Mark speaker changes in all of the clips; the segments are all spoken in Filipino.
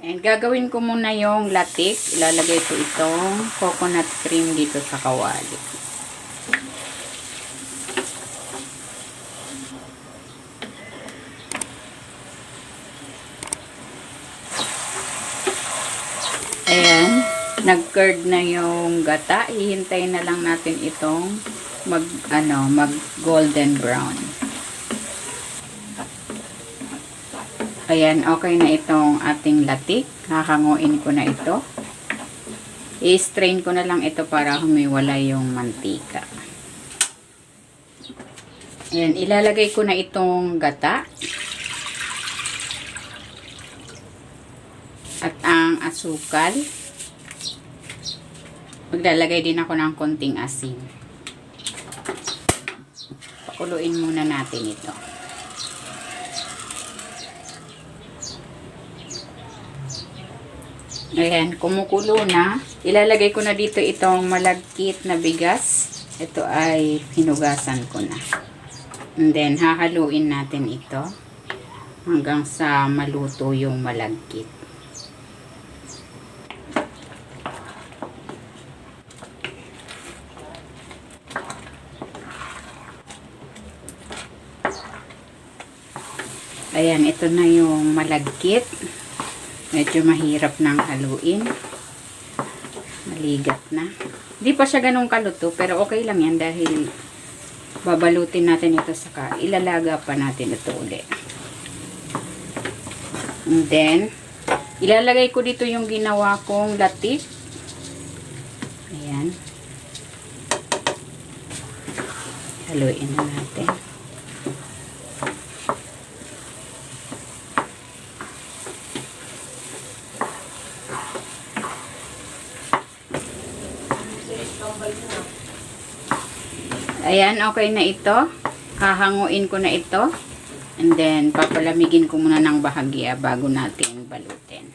Speaker 1: And gagawin ko muna yung latik. Ilalagay ko itong coconut cream dito sa kawali. Ayan. Nag-curd na yung gata. Ihintayin na lang natin itong mag golden brown. Ayan, okay na itong ating latik. Hahanguin ko na ito. I-strain ko na lang ito para humiwala yung mantika. Ayan, ilalagay ko na itong gata. At ang asukal. Maglalagay din ako ng konting asin. Pakuluin muna natin ito. Ayan, kumukulo na. Ilalagay ko na dito itong malagkit na bigas. Ito ay hinugasan ko na. And then, hahaluin natin ito hanggang sa maluto yung malagkit. Ayan, ito na yung malagkit. Medyo mahirap nang haluin. Maligat na. Hindi pa siya ganun kaluto, pero okay lang yan dahil babalutin natin ito saka ilalaga pa natin ito uli. And then, ilalagay ko dito yung ginawa kong latik. Ayan. Haluin na natin. Ayan, okay na ito. Hahanguin ko na ito. And then, papalamigin ko muna ng bahagya bago natin balutin.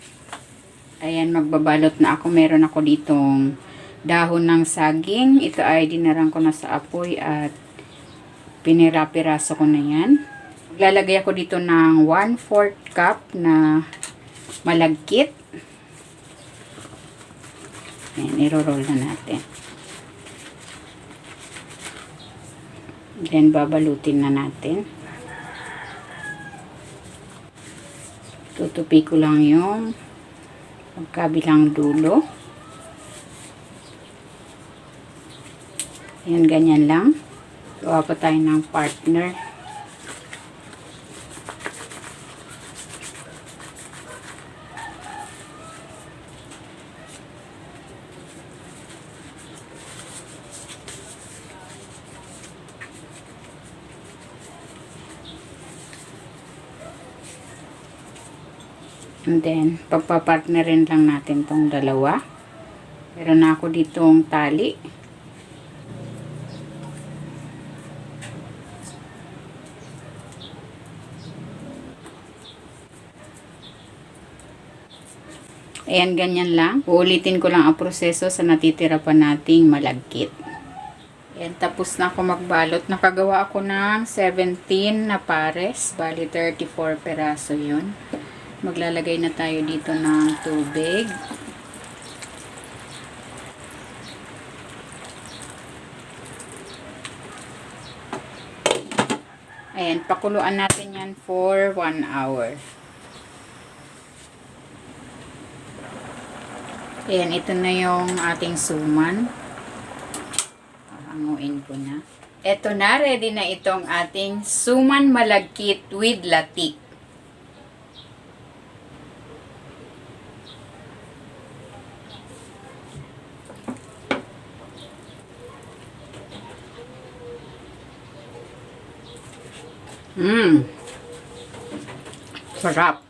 Speaker 1: Ayan, magbabalot na ako. Meron ako ditong dahon ng saging. Ito ay dinarang ko na sa apoy at pinira-piraso ko na yan. Lalagay ako dito ng 1/4 cup na malagkit. Ayan, iro-roll na natin. Then, babalutin na natin. Tutupi ko lang yung pagkabilang dulo. Ayan, ganyan lang. Gawa pa tayo ng partner. And then, pagpapartnerin lang natin tong dalawa. Meron na ako ditong tali. Ayan, ganyan lang. Uulitin ko lang ang proseso sa natitira pa nating malagkit. Ayan, tapos na ako magbalot. Nakagawa ako ng 17 na pares. Bali, 34 peraso yun. Maglalagay na tayo dito ng tubig. Ayan, pakuluan natin yan for 1 hour. Ayan, ito na yung ating suman. Hanguin ko na. Ito na, ready na itong ating suman malagkit with latik. Sarap.